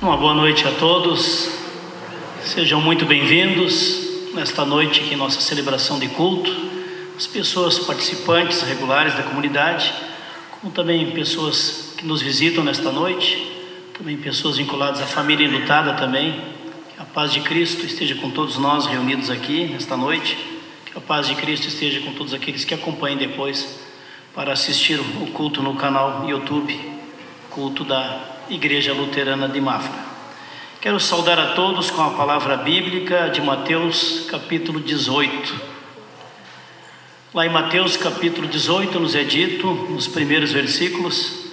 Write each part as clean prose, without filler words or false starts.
Uma boa noite a todos, sejam muito bem-vindos nesta noite aqui em nossa celebração de culto, as pessoas participantes regulares da comunidade, como também pessoas que nos visitam nesta noite, também pessoas vinculadas à família enlutada também. Que a paz de Cristo esteja com todos nós reunidos aqui nesta noite, que a paz de Cristo esteja com todos aqueles que acompanhem depois para assistir o culto no canal YouTube, culto da Igreja Luterana de Mafra. Quero saudar a todos com a palavra bíblica de Mateus capítulo 18. Lá em Mateus capítulo 18 nos é dito, nos primeiros versículos,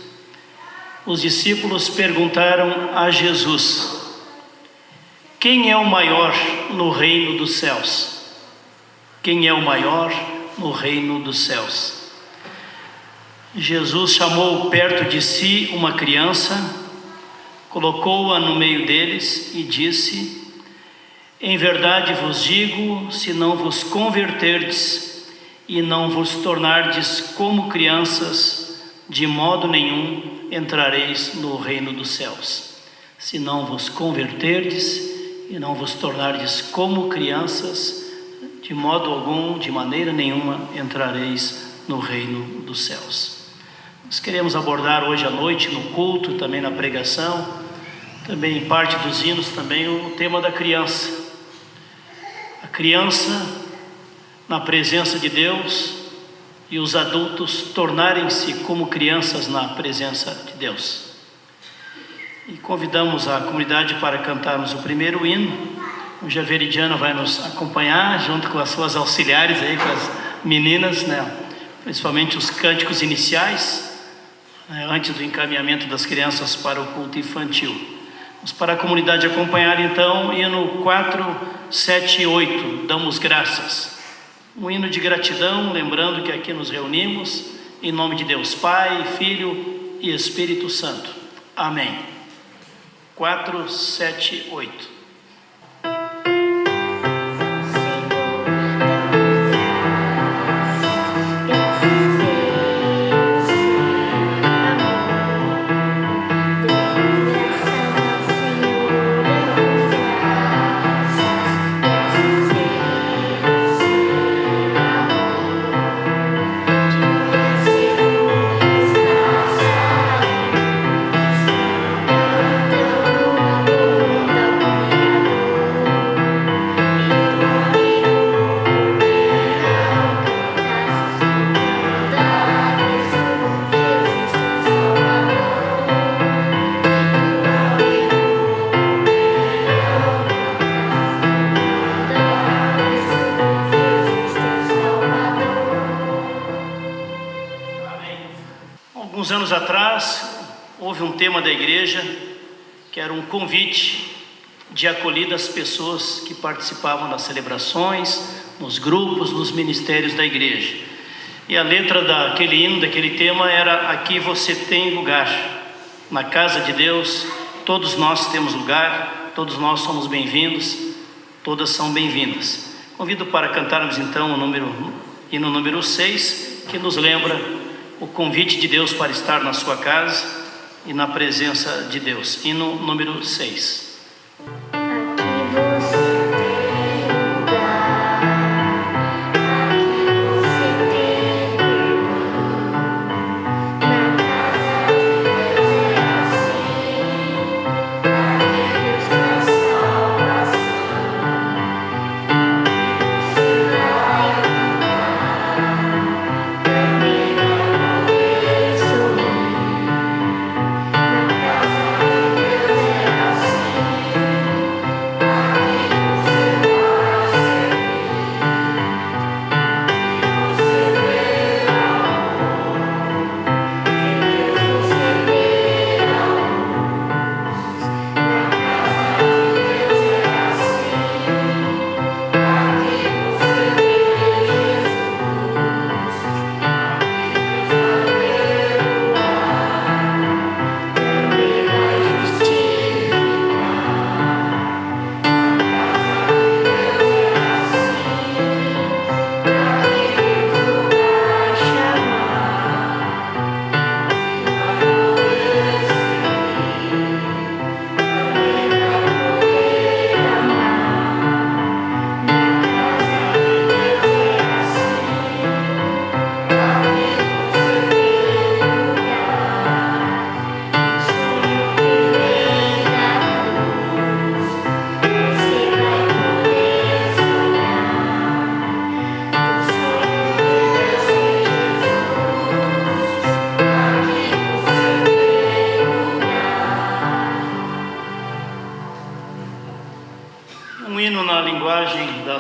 os discípulos perguntaram a Jesus: quem é o maior no reino dos céus? Quem é o maior no reino dos céus? Jesus chamou perto de si uma criança, colocou-a no meio deles e disse: em verdade vos digo, se não vos converterdes e não vos tornardes como crianças, de modo nenhum entrareis no reino dos céus. Se não vos converterdes e não vos tornardes como crianças, de modo algum, de maneira nenhuma, entrareis no reino dos céus. Nós queremos abordar hoje à noite no culto, também na pregação, também em parte dos hinos, também o tema da criança. A criança na presença de Deus e os adultos tornarem-se como crianças na presença de Deus. E convidamos a comunidade para cantarmos o primeiro hino. Hoje a Veridiana vai nos acompanhar junto com as suas auxiliares aí, com as meninas, né? Principalmente os cânticos iniciais, antes do encaminhamento das crianças para o culto infantil. Vamos para a comunidade acompanhar então hino 478, Damos Graças. Um hino de gratidão, lembrando que aqui nos reunimos em nome de Deus Pai, Filho e Espírito Santo. Amém. 478. Alguns anos atrás, houve um tema da igreja que era um convite de acolhida às pessoas que participavam das celebrações, nos grupos, nos ministérios da igreja. E a letra daquele hino, daquele tema era: aqui você tem lugar, na casa de Deus, todos nós temos lugar, todos nós somos bem-vindos, todas são bem-vindas. Convido para cantarmos então o hino número 6, que nos lembra o convite de Deus para estar na sua casa e na presença de Deus. Hino número 6. Assim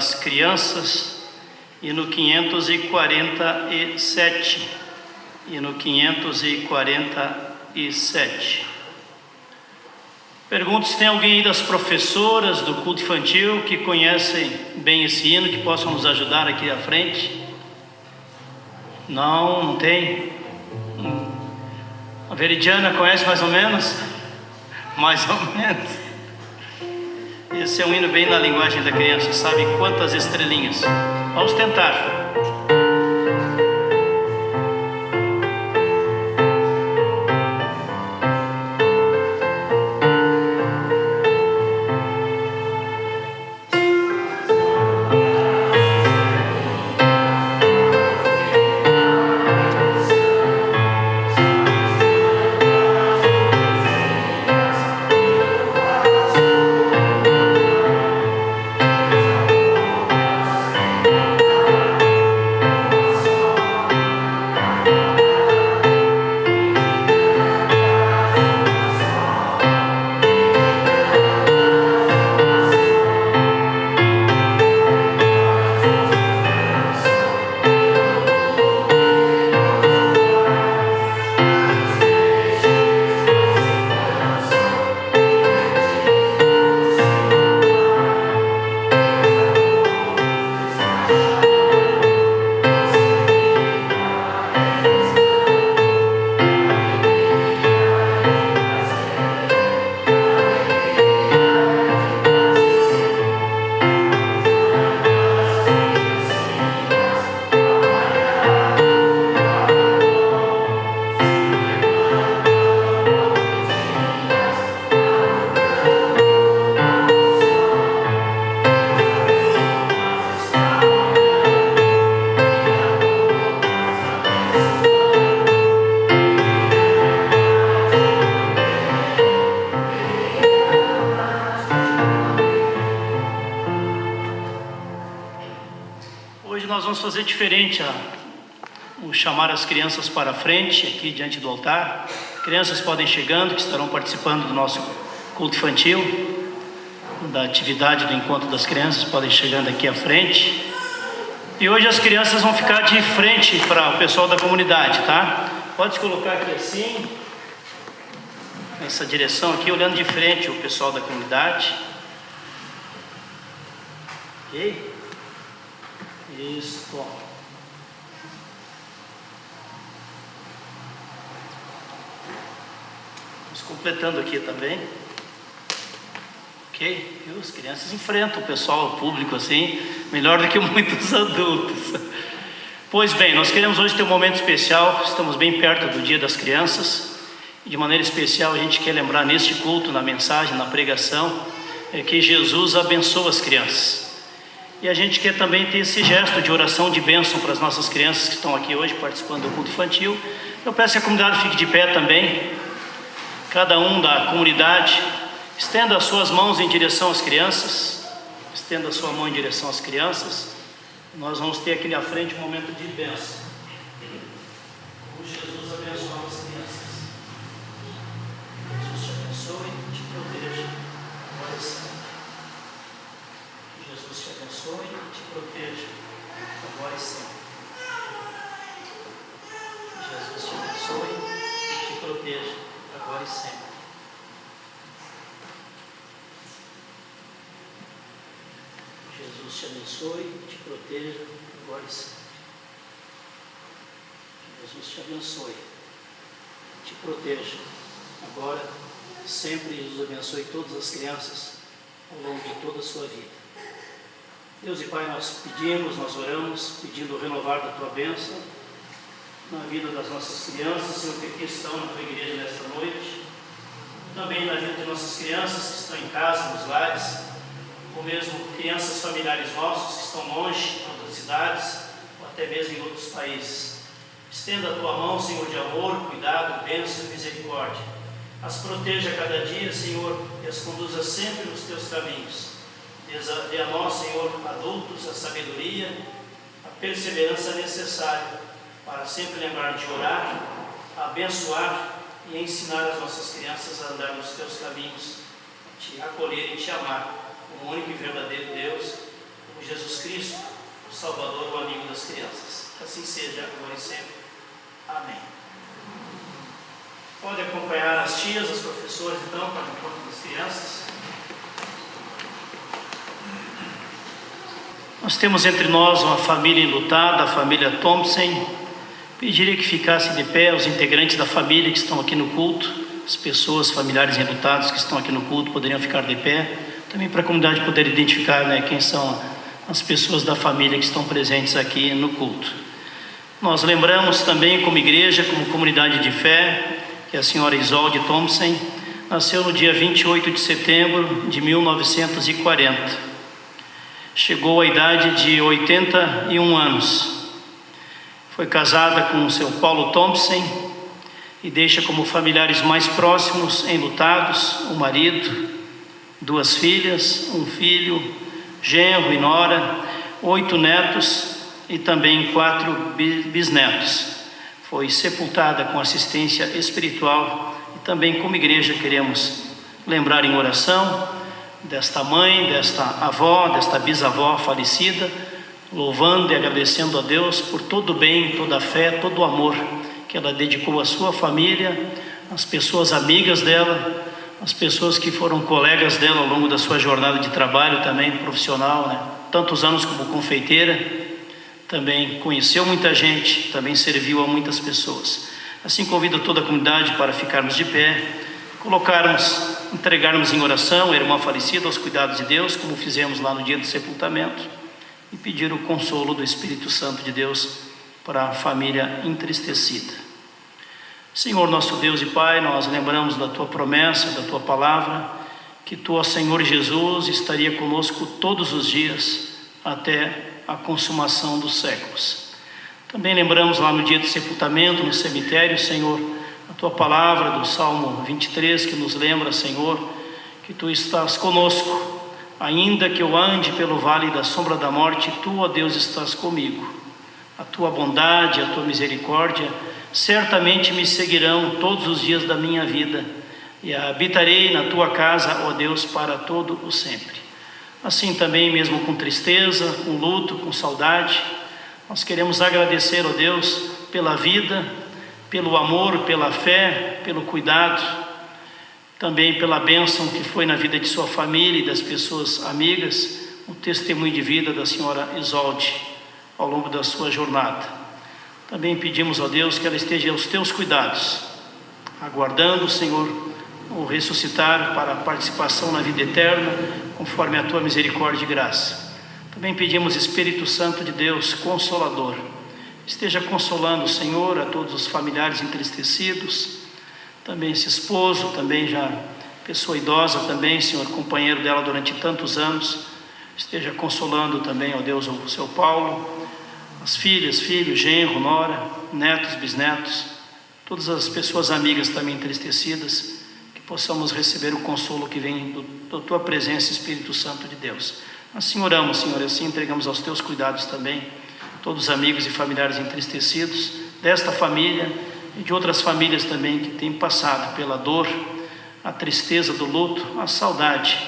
das crianças e no 547. E no 547. Pergunto se tem alguém aí das professoras do culto infantil que conhecem bem esse hino, que possam nos ajudar aqui à frente. Não tem? A Veridiana conhece mais ou menos? Mais ou menos. Esse é um hino bem na linguagem da criança, sabe quantas estrelinhas? Vamos tentar. Fazer diferente o chamar as crianças para frente aqui diante do altar. Crianças podem chegando, que estarão participando do nosso culto infantil, da atividade do encontro das crianças, podem chegando aqui à frente. E hoje as crianças vão ficar de frente para o pessoal da comunidade, tá? Pode se colocar aqui assim, nessa direção aqui, olhando de frente o pessoal da comunidade. Ok? Isso. Vamos completando aqui também. Ok? E as crianças enfrentam o pessoal, o público assim, melhor do que muitos adultos. Pois bem, nós queremos hoje ter um momento especial. Estamos bem perto do Dia das Crianças. De maneira especial, a gente quer lembrar neste culto, na mensagem, na pregação, que Jesus abençoa as crianças. E a gente quer também ter esse gesto de oração de bênção para as nossas crianças que estão aqui hoje participando do culto infantil. Eu peço que a comunidade fique de pé também. Cada um da comunidade estenda as suas mãos em direção às crianças. Estenda a sua mão em direção às crianças. Nós vamos ter aqui à frente um momento de bênção. Como Jesus abençoa as crianças. Jesus te abençoe e te proteja. Jesus te abençoe e te proteja, agora e sempre. Jesus te abençoe e te proteja, agora e sempre. Jesus te abençoe e te proteja, agora e sempre. Jesus te abençoe e te proteja, agora e sempre. Jesus abençoe todas as crianças ao longo de toda a sua vida. Deus e Pai, nós pedimos, nós oramos, pedindo o renovar da Tua bênção na vida das nossas crianças, Senhor, que aqui estão na Tua igreja nesta noite, também na vida de nossas crianças que estão em casa, nos lares, ou mesmo crianças familiares nossos que estão longe, em outras cidades, ou até mesmo em outros países. Estenda a Tua mão, Senhor, de amor, cuidado, bênção e misericórdia. As proteja a cada dia, Senhor, e as conduza sempre nos Teus caminhos. Dê a nós, Senhor, adultos, a sabedoria, a perseverança necessária para sempre lembrar de orar, abençoar e ensinar as nossas crianças a andar nos Teus caminhos, te acolher e te amar como único e verdadeiro Deus, por Jesus Cristo, o Salvador, o amigo das crianças. Assim seja agora e sempre. Amém. Pode acompanhar as tias, as professoras, então, para o encontro das crianças. Nós temos entre nós uma família enlutada, a família Thompson. Pediria que ficassem de pé os integrantes da família que estão aqui no culto. As pessoas, familiares enlutados que estão aqui no culto poderiam ficar de pé. Também para a comunidade poder identificar, quem são as pessoas da família que estão presentes aqui no culto. Nós lembramos também como igreja, como comunidade de fé, que a senhora Isolde Thompson nasceu no dia 28 de setembro de 1940. Chegou à idade de 81 anos. Foi casada com o seu Paulo Thompson e deixa como familiares mais próximos enlutados o marido, 2 filhas, um filho, genro e nora, 8 netos e também 4 bisnetos. Foi sepultada com assistência espiritual e também como igreja queremos lembrar em oração desta mãe, desta avó, desta bisavó falecida, louvando e agradecendo a Deus por todo o bem, toda a fé, todo o amor que ela dedicou à sua família, às pessoas amigas dela, às pessoas que foram colegas dela ao longo da sua jornada de trabalho também profissional, tantos anos como confeiteira. Também conheceu muita gente, também serviu a muitas pessoas. Assim convido toda a comunidade para ficarmos de pé, entregarmos em oração a irmã falecida aos cuidados de Deus, como fizemos lá no dia do sepultamento, e pedir o consolo do Espírito Santo de Deus para a família entristecida. Senhor nosso Deus e Pai, nós lembramos da Tua promessa, da Tua palavra, que Tu, ó Senhor Jesus, estaria conosco todos os dias, até a consumação dos séculos. Também lembramos lá no dia do sepultamento, no cemitério, Senhor, a Tua palavra do Salmo 23, que nos lembra, Senhor, que Tu estás conosco, ainda que eu ande pelo vale da sombra da morte, Tu, ó Deus, estás comigo. A Tua bondade, a Tua misericórdia, certamente me seguirão todos os dias da minha vida, e habitarei na Tua casa, ó Deus, para todo o sempre. Assim também, mesmo com tristeza, com luto, com saudade, nós queremos agradecer, ó Deus, pela vida, pelo amor, pela fé, pelo cuidado, também pela bênção que foi na vida de sua família e das pessoas amigas, o testemunho de vida da senhora Isolde ao longo da sua jornada. Também pedimos, ó Deus, que ela esteja aos Teus cuidados, aguardando, Senhor, o ressuscitar para a participação na vida eterna, conforme a Tua misericórdia e graça. Também pedimos, Espírito Santo de Deus, Consolador, esteja consolando, Senhor, a todos os familiares entristecidos, também esse esposo, também já pessoa idosa também, Senhor, companheiro dela durante tantos anos, esteja consolando também, ó Deus, o seu Paulo, as filhas, filhos, genro, nora, netos, bisnetos, todas as pessoas amigas também entristecidas, possamos receber o consolo que vem da Tua presença, Espírito Santo de Deus. Assim oramos, Senhor, e assim entregamos aos Teus cuidados também todos os amigos e familiares entristecidos desta família e de outras famílias também que têm passado pela dor, a tristeza do luto, a saudade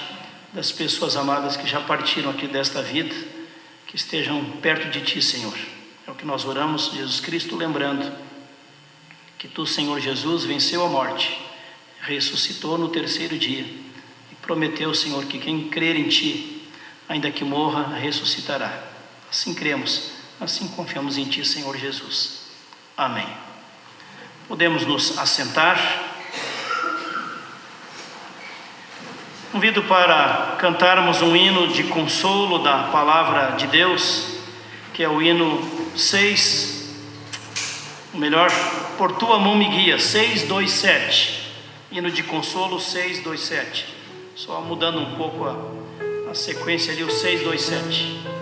das pessoas amadas que já partiram aqui desta vida, que estejam perto de Ti, Senhor. É o que nós oramos, Jesus Cristo, lembrando que Tu, Senhor Jesus, venceu a morte, ressuscitou no 3º dia e prometeu, Senhor, que quem crer em Ti, ainda que morra, ressuscitará. Assim cremos, assim confiamos em Ti, Senhor Jesus. Amém. Podemos nos assentar. Convido para cantarmos um hino de consolo da palavra de Deus, que é o hino 6, Por Tua Mão Me Guia, 627. Hino de consolo 627, só mudando um pouco a sequência ali, o 627.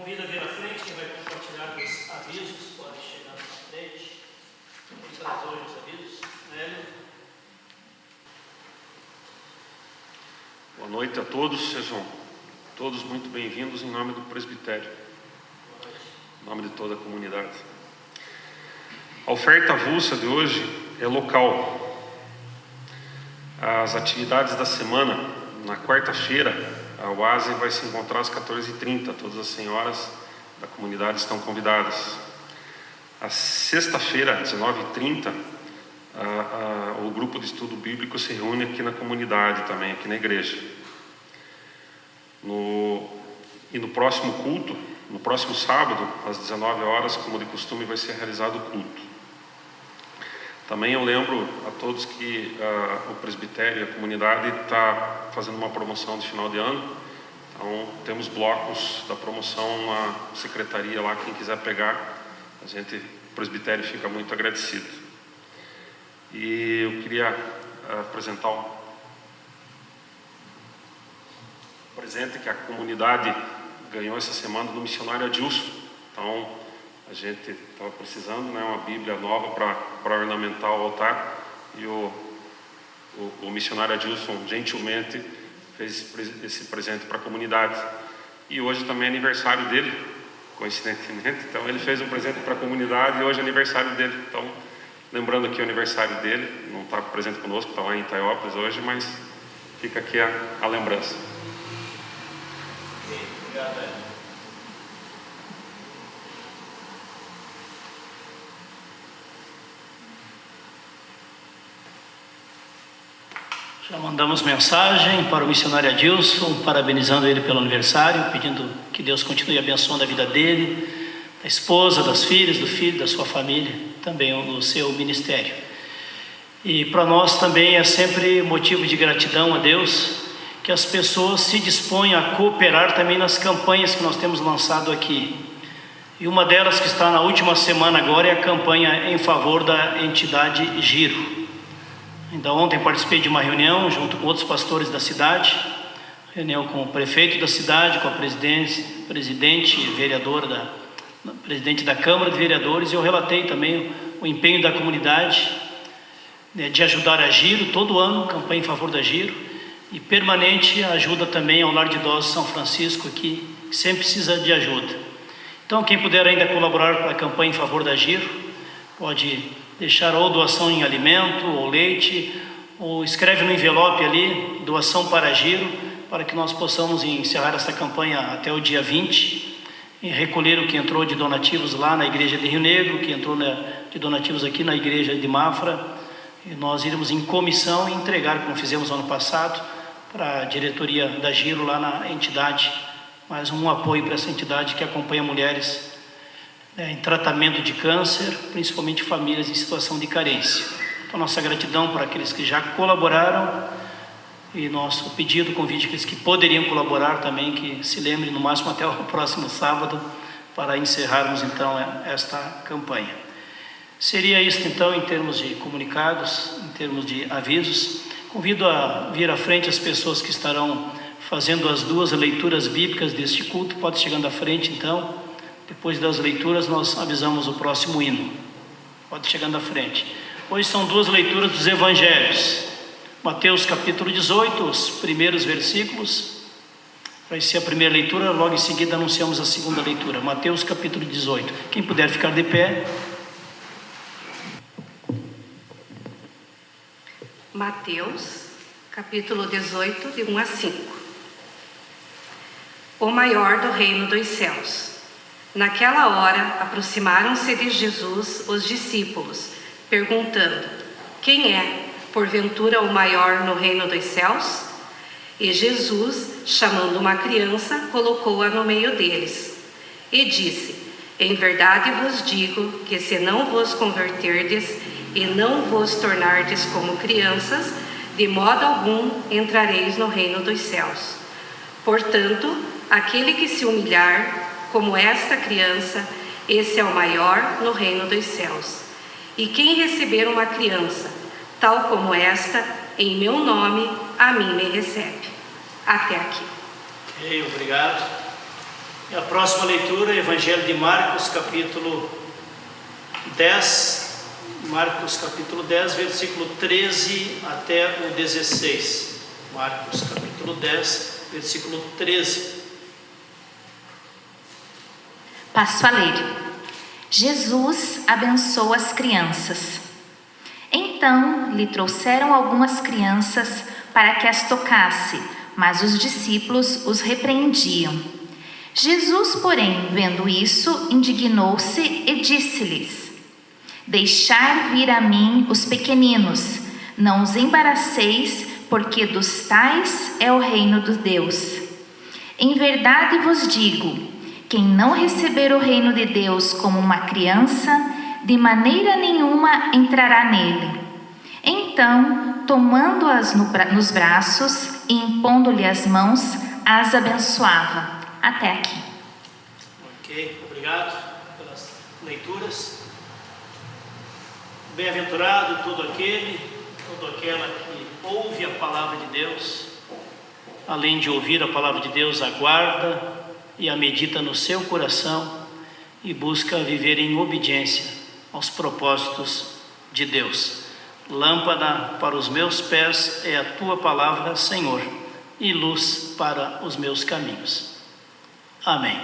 Convido a vir à frente, quem vai compartilhar os avisos, pode chegar na frente. Vamos trazer hoje os avisos. Hélio. Boa noite a todos, sejam todos muito bem-vindos em nome do presbitério, em nome de toda a comunidade. A oferta avulsa de hoje é local. As atividades da semana, na quarta-feira, a UASE vai se encontrar às 14h30, todas as senhoras da comunidade estão convidadas. A sexta-feira, às 19h30, o grupo de estudo bíblico se reúne aqui na comunidade também, aqui na igreja. E no próximo culto, no próximo sábado, às 19 horas, como de costume, vai ser realizado o culto. Também eu lembro a todos que o presbitério e a comunidade está fazendo uma promoção de final de ano. Então, temos blocos da promoção na secretaria lá, quem quiser pegar, o presbitério fica muito agradecido. E eu queria apresentar um presente que a comunidade ganhou essa semana do missionário Adilson. Então, a gente estava precisando, né, uma Bíblia nova para ornamentar o altar, e o missionário Adilson gentilmente fez esse presente para a comunidade. E hoje também é aniversário dele, coincidentemente. Então ele fez um presente para a comunidade e hoje é aniversário dele. Então, lembrando aqui o aniversário dele, não está presente conosco, está lá em Itaiópolis hoje, mas fica aqui a lembrança. Obrigado, Hélio. Já mandamos mensagem para o missionário Adilson, parabenizando ele pelo aniversário, pedindo que Deus continue abençoando a vida dele, da esposa, das filhas, do filho, da sua família, também do seu ministério. E para nós também é sempre motivo de gratidão a Deus que as pessoas se disponham a cooperar também nas campanhas que nós temos lançado aqui. E uma delas que está na última semana agora é a campanha em favor da entidade Giro. Ainda ontem participei de uma reunião junto com outros pastores da cidade, reunião com o prefeito da cidade, com a presidente da Câmara de Vereadores, e eu relatei também o empenho da comunidade, né, de ajudar a Giro, todo ano, campanha em favor da Giro, e permanente ajuda também ao Lar de Idosos São Francisco, que sempre precisa de ajuda. Então, quem puder ainda colaborar para a campanha em favor da Giro, pode deixar ou doação em alimento, ou leite, ou escreve no envelope ali, doação para a Giro, para que nós possamos encerrar essa campanha até o dia 20, e recolher o que entrou de donativos lá na igreja de Rio Negro, o que entrou de donativos aqui na igreja de Mafra, e nós iremos em comissão e entregar, como fizemos ano passado, para a diretoria da Giro lá na entidade, mais um apoio para essa entidade que acompanha mulheres em tratamento de câncer, principalmente famílias em situação de carência. Então, nossa gratidão para aqueles que já colaboraram, e nosso pedido, convite àqueles que poderiam colaborar também, que se lembrem no máximo até o próximo sábado, para encerrarmos então esta campanha. Seria isso então em termos de comunicados, em termos de avisos. Convido a vir à frente as pessoas que estarão fazendo as duas leituras bíblicas deste culto. Pode chegando à frente então. Depois das leituras nós avisamos o próximo hino. Pode chegando à frente. Hoje são duas leituras dos evangelhos. Mateus capítulo 18, os primeiros versículos. Vai ser a primeira leitura, logo em seguida anunciamos a segunda leitura. Mateus capítulo 18. Quem puder ficar de pé. Mateus capítulo 18, de 1 a 5. O maior do reino dos céus. Naquela hora, aproximaram-se de Jesus os discípulos, perguntando: quem é, porventura, o maior no reino dos céus? E Jesus, chamando uma criança, colocou-a no meio deles, e disse: em verdade vos digo que se não vos converterdes e não vos tornardes como crianças, de modo algum entrareis no reino dos céus. Portanto, aquele que se humilhar como esta criança, esse é o maior no reino dos céus. E quem receber uma criança, tal como esta, em meu nome, a mim me recebe. Até aqui. Ok, obrigado. E a próxima leitura, Evangelho de Marcos, capítulo 10. Marcos, capítulo 10, versículo 13 até o 16. Marcos, capítulo 10, versículo 13. Passo a ler. Jesus abençoa as crianças. Então lhe trouxeram algumas crianças para que as tocasse, mas os discípulos os repreendiam. Jesus, porém, vendo isso, indignou-se e disse-lhes: Deixai vir a mim os pequeninos, não os embaraceis, porque dos tais é o reino dos Deus. Em verdade vos digo, quem não receber o reino de Deus como uma criança, de maneira nenhuma entrará nele. Então, tomando-as nos braços e impondo-lhe as mãos, as abençoava. Até aqui. Ok, obrigado pelas leituras. Bem-aventurado todo aquele, toda aquela que ouve a palavra de Deus, além de ouvir a palavra de Deus, aguarda e a medita no seu coração e busca viver em obediência aos propósitos de Deus. Lâmpada para os meus pés é a tua palavra, Senhor, e luz para os meus caminhos. Amém.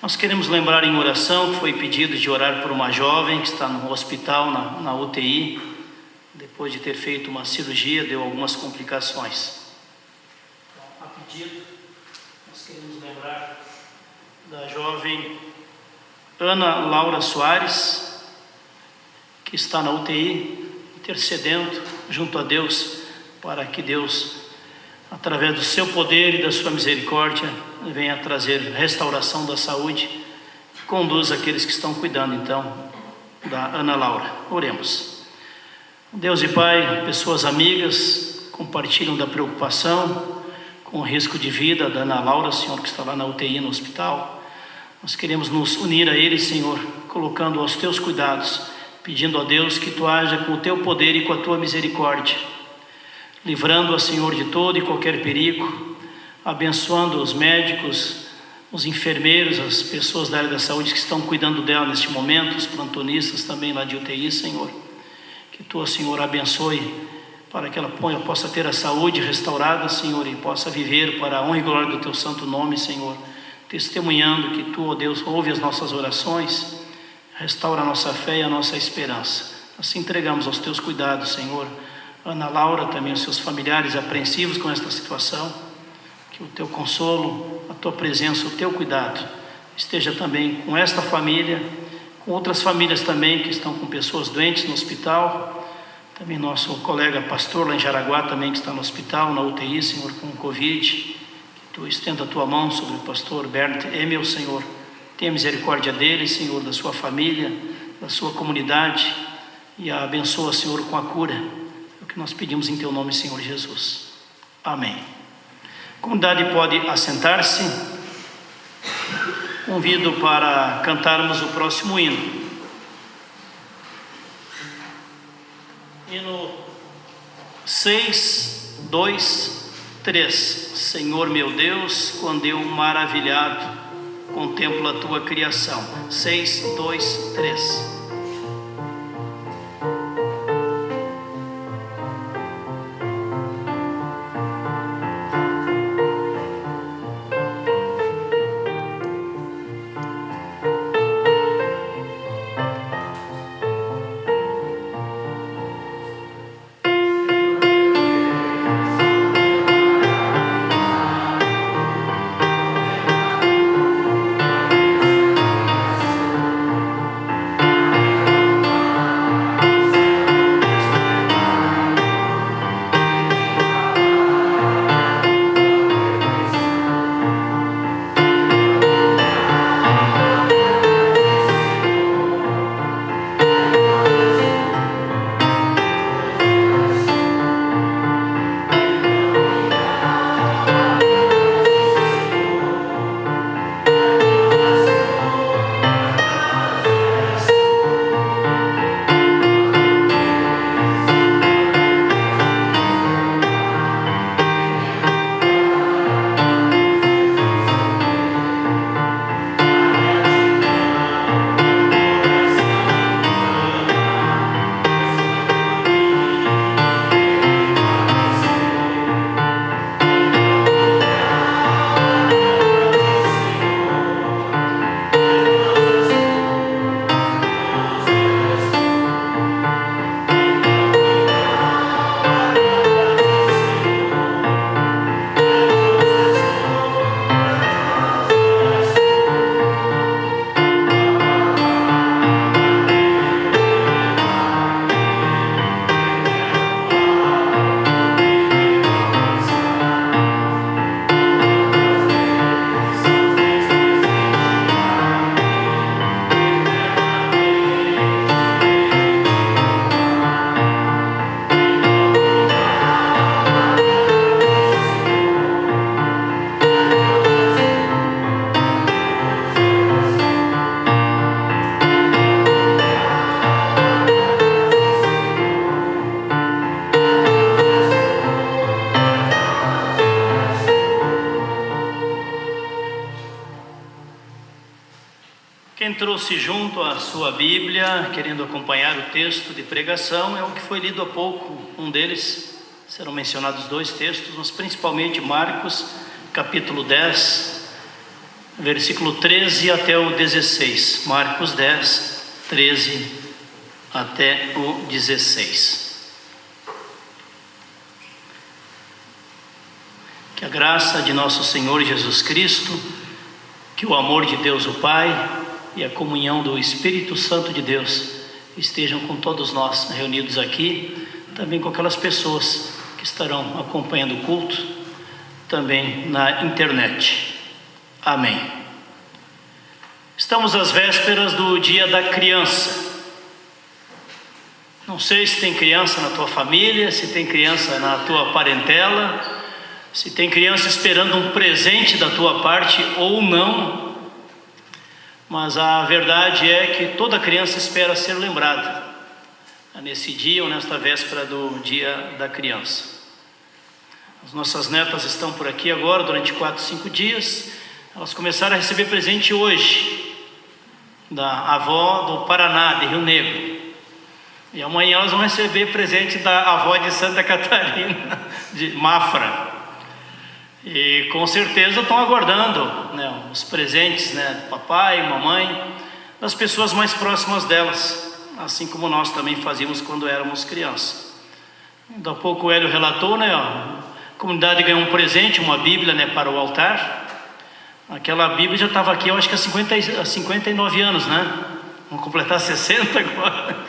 Nós queremos lembrar em oração que foi pedido de orar por uma jovem que está no hospital, na UTI, depois de ter feito uma cirurgia, deu algumas complicações. A pedido, nós queremos lembrar da jovem Ana Laura Soares, que está na UTI, intercedendo junto a Deus, para que Deus, através do seu poder e da sua misericórdia, venha trazer restauração da saúde e conduza aqueles que estão cuidando, então, da Ana Laura. Oremos. Deus e Pai, pessoas amigas compartilham da preocupação com o risco de vida da Ana Laura, Senhor, que está lá na UTI, no hospital. Nós queremos nos unir a eles, Senhor, colocando aos teus cuidados, pedindo a Deus que tu haja com o teu poder e com a tua misericórdia, livrando-a, Senhor, de todo e qualquer perigo, abençoando os médicos, os enfermeiros, as pessoas da área da saúde que estão cuidando dela neste momento, os plantonistas também lá de UTI, Senhor. Que tu, Senhor, abençoe para que ela possa ter a saúde restaurada, Senhor, e possa viver para a honra e glória do teu santo nome, Senhor, testemunhando que tu, ó Deus, ouve as nossas orações, restaura a nossa fé e a nossa esperança. Assim entregamos aos teus cuidados, Senhor, Ana Laura, também os seus familiares apreensivos com esta situação. Que o teu consolo, a tua presença, o teu cuidado esteja também com esta família, com outras famílias também que estão com pessoas doentes no hospital. Também nosso colega pastor lá em Jaraguá também que está no hospital, na UTI, Senhor, com Covid. Que tu estenda a tua mão sobre o pastor Bernd Emel, Senhor. Tenha misericórdia dele, Senhor, da sua família, da sua comunidade, e a abençoa, Senhor, com a cura. É o que nós pedimos em teu nome, Senhor Jesus. Amém. A comunidade pode assentar-se. Convido para cantarmos o próximo hino. Hino 6, 2, 3. Senhor meu Deus, quando eu maravilhado contemplo a tua criação. 6, 2, 3. Quem trouxe junto a sua Bíblia, querendo acompanhar o texto de pregação, é o que foi lido há pouco, um deles. Serão mencionados dois textos, mas principalmente Marcos, capítulo 10, versículo 13 até o 16. Marcos 10, 13 até o 16. Que a graça de nosso Senhor Jesus Cristo, que o amor de Deus o Pai e a comunhão do Espírito Santo de Deus estejam com todos nós reunidos aqui, também com aquelas pessoas que estarão acompanhando o culto, também na internet. Amém. Estamos às vésperas do Dia da Criança. Não sei se tem criança na tua família, se tem criança na tua parentela, se tem criança esperando um presente da tua parte ou não, mas a verdade é que toda criança espera ser lembrada nesse dia ou nesta véspera do Dia da Criança. As nossas netas estão por aqui agora durante 4, 5 dias. Elas começaram a receber presente hoje da avó do Paraná, de Rio Negro, e amanhã elas vão receber presente da avó de Santa Catarina, de Mafra. E com certeza estão aguardando, né, os presentes, né, papai, mamãe, das pessoas mais próximas delas, assim como nós também fazíamos quando éramos crianças. Ainda há pouco o Hélio relatou, né, a comunidade ganhou um presente, uma Bíblia, né, para o altar. Aquela Bíblia já estava aqui, eu acho que há 59 anos, né? Vamos completar 60 agora.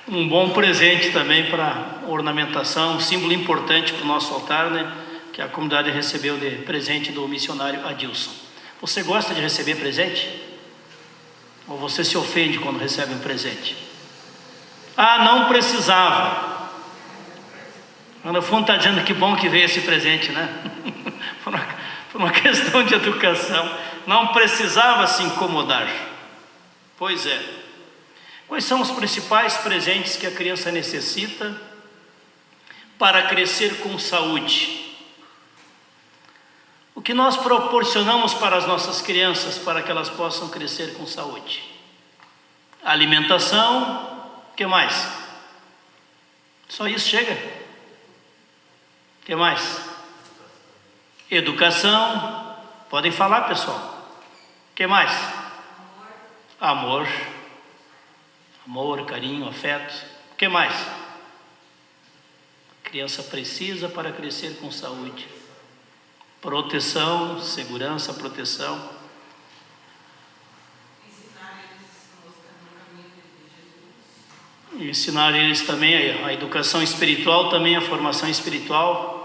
Um bom presente também para ornamentação, um símbolo importante para o nosso altar, né? Que a comunidade recebeu de presente do missionário Adilson. Você gosta de receber presente? Ou você se ofende quando recebe um presente? Ah, não precisava. No fundo está dizendo que bom que veio esse presente, né? Por uma questão de educação. Não precisava se incomodar. Pois é. Quais são os principais presentes que a criança necessita para crescer com saúde? O que nós proporcionamos para as nossas crianças para que elas possam crescer com saúde? Alimentação, o que mais? Só isso chega? O que mais? Educação, podem falar, pessoal. O que mais? Amor. Amor, carinho, afeto. O que mais? A criança precisa para crescer com saúde. Proteção, segurança, proteção. Ensinar eles também a educação espiritual, também a formação espiritual.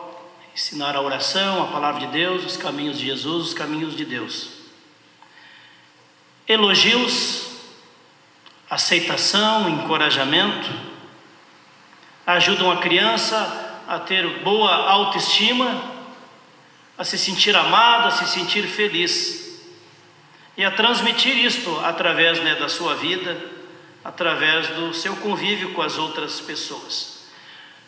Ensinar a oração, a palavra de Deus, os caminhos de Jesus, os caminhos de Deus. Elogios, aceitação, encorajamento, ajudam a criança a ter boa autoestima, a se sentir amado, a se sentir feliz, e a transmitir isto através, né, da sua vida, através do seu convívio com as outras pessoas.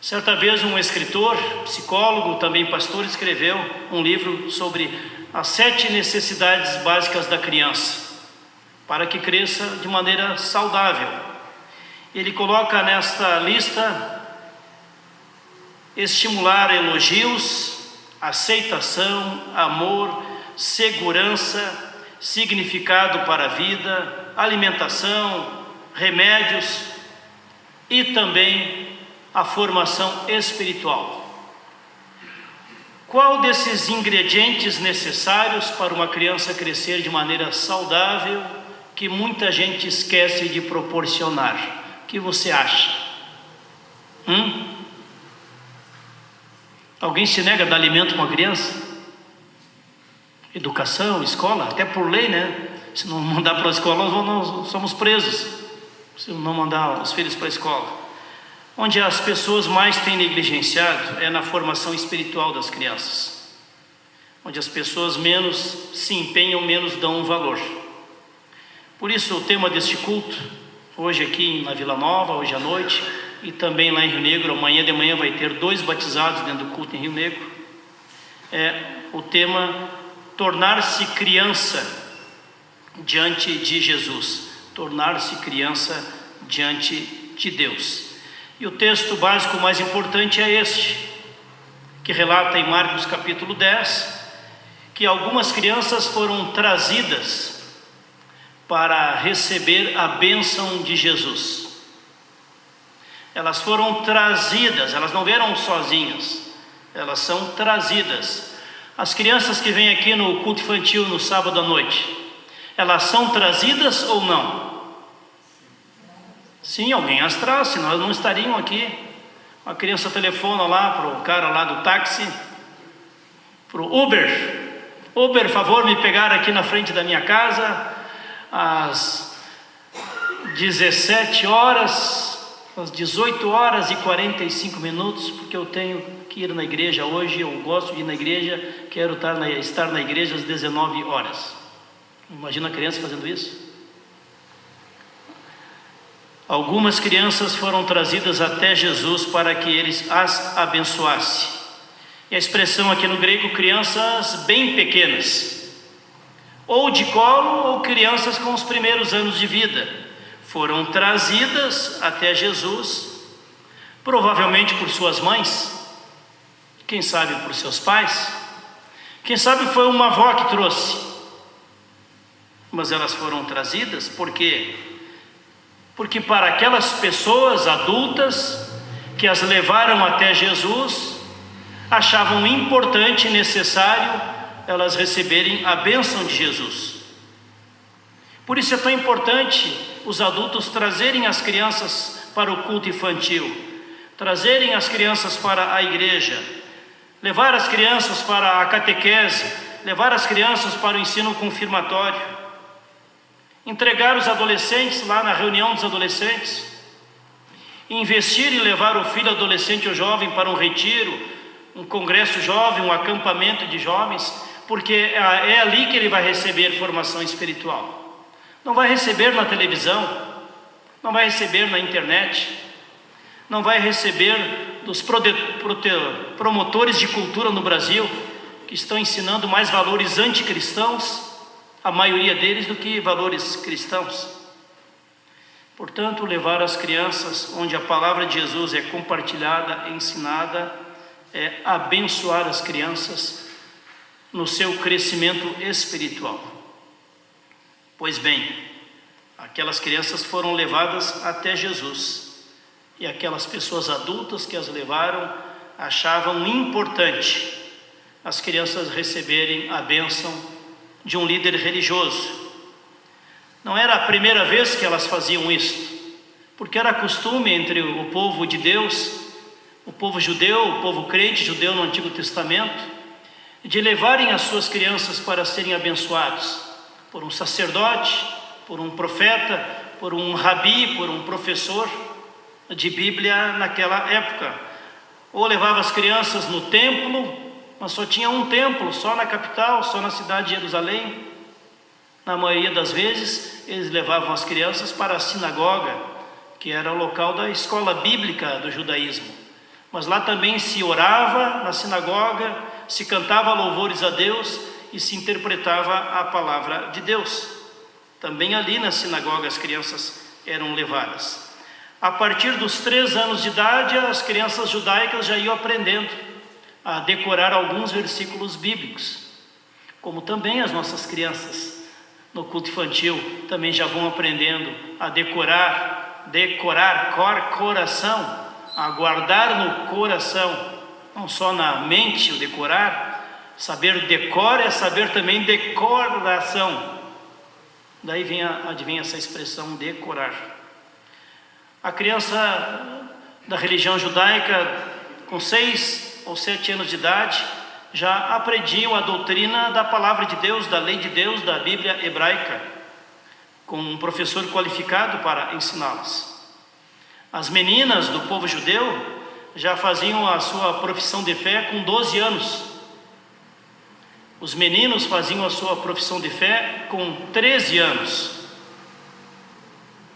Certa vez um escritor, psicólogo, também pastor, escreveu um livro sobre as 7 necessidades básicas da criança, para que cresça de maneira saudável. Ele coloca nesta lista estimular elogios, aceitação, amor, segurança, significado para a vida, alimentação, remédios e também a formação espiritual. Qual desses ingredientes necessários para uma criança crescer de maneira saudável que muita gente esquece de proporcionar? O que você acha? Alguém se nega a dar alimento para uma criança? Educação, escola, até por lei, né? Se não mandar para a escola, nós somos presos. Se não mandar os filhos para a escola. Onde as pessoas mais têm negligenciado é na formação espiritual das crianças. Onde as pessoas menos se empenham, menos dão um valor. Por isso o tema deste culto, hoje aqui na Vila Nova, hoje à noite, e também lá em Rio Negro, amanhã de manhã vai ter 2 batizados dentro do culto em Rio Negro. É o tema tornar-se criança diante de Jesus, tornar-se criança diante de Deus. E o texto básico mais importante é este, que relata em Marcos capítulo 10, que algumas crianças foram trazidas para receber a bênção de Jesus. Elas foram trazidas, elas não vieram sozinhas, elas são trazidas. As crianças que vêm aqui no culto infantil no sábado à noite, elas são trazidas ou não? Sim, alguém as traz, senão elas não estariam aqui. A criança telefona lá para o cara lá do táxi, para o Uber, favor me pegar aqui na frente da minha casa, às 17 horas, às 18 horas e 45 minutos, porque eu tenho que ir na igreja hoje, eu gosto de ir na igreja, quero estar na igreja às 19 horas. Imagina a criança fazendo isso? Algumas crianças foram trazidas até Jesus para que ele as abençoasse. E a expressão aqui no grego, crianças bem pequenas, ou de colo, ou crianças com os primeiros anos de vida, foram trazidas até Jesus, provavelmente por suas mães, quem sabe por seus pais, quem sabe foi uma avó que trouxe, mas elas foram trazidas por quê? Porque para aquelas pessoas adultas que as levaram até Jesus, achavam importante e necessário elas receberem a bênção de Jesus. Por isso é tão importante os adultos trazerem as crianças para o culto infantil, trazerem as crianças para a igreja, levar as crianças para a catequese, levar as crianças para o ensino confirmatório, entregar os adolescentes lá na reunião dos adolescentes, investir e levar o filho adolescente ou jovem para um retiro, um congresso jovem, um acampamento de jovens, porque é ali que ele vai receber formação espiritual. Não vai receber na televisão, não vai receber na internet, não vai receber dos promotores de cultura no Brasil, que estão ensinando mais valores anticristãos, a maioria deles, do que valores cristãos. Portanto, levar as crianças onde a palavra de Jesus é compartilhada, ensinada, é abençoar as crianças no seu crescimento espiritual. Pois bem, aquelas crianças foram levadas até Jesus, e aquelas pessoas adultas que as levaram achavam importante as crianças receberem a bênção de um líder religioso. Não era a primeira vez que elas faziam isto, porque era costume entre o povo de Deus, o povo judeu, o povo crente judeu no Antigo Testamento, de levarem as suas crianças para serem abençoados por um sacerdote, por um profeta, por um rabi, por um professor de Bíblia naquela época. Ou levava as crianças no templo, mas só tinha um templo, só na capital, só na cidade de Jerusalém. Na maioria das vezes, eles levavam as crianças para a sinagoga, que era o local da escola bíblica do judaísmo. Mas lá também se orava na sinagoga, se cantava louvores a Deus e se interpretava a palavra de Deus. Também ali na sinagoga as crianças eram levadas. A partir dos 3 anos de idade, as crianças judaicas já iam aprendendo a decorar alguns versículos bíblicos, como também as nossas crianças no culto infantil também já vão aprendendo a decorar, coração, a guardar no coração, não só na mente o decorar. Saber decor é saber também decoração. Daí advém essa expressão decorar. A criança da religião judaica, com 6 ou 7 anos de idade, já aprendiam a doutrina da palavra de Deus, da lei de Deus, da Bíblia hebraica, com um professor qualificado para ensiná-las. As meninas do povo judeu já faziam a sua profissão de fé com 12 anos. Os meninos faziam a sua profissão de fé com 13 anos.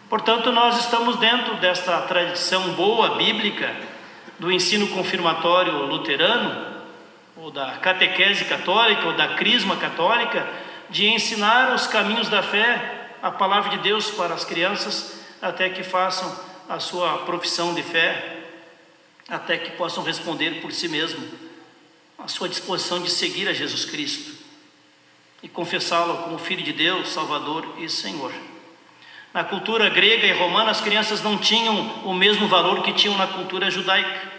Portanto, nós estamos dentro desta tradição boa, bíblica, do ensino confirmatório luterano, ou da catequese católica, ou da crisma católica, de ensinar os caminhos da fé, a palavra de Deus para as crianças, até que façam a sua profissão de fé, até que possam responder por si mesmo a sua disposição de seguir a Jesus Cristo e confessá-lo como Filho de Deus, Salvador e Senhor. Na cultura grega e romana, as crianças não tinham o mesmo valor que tinham na cultura judaica.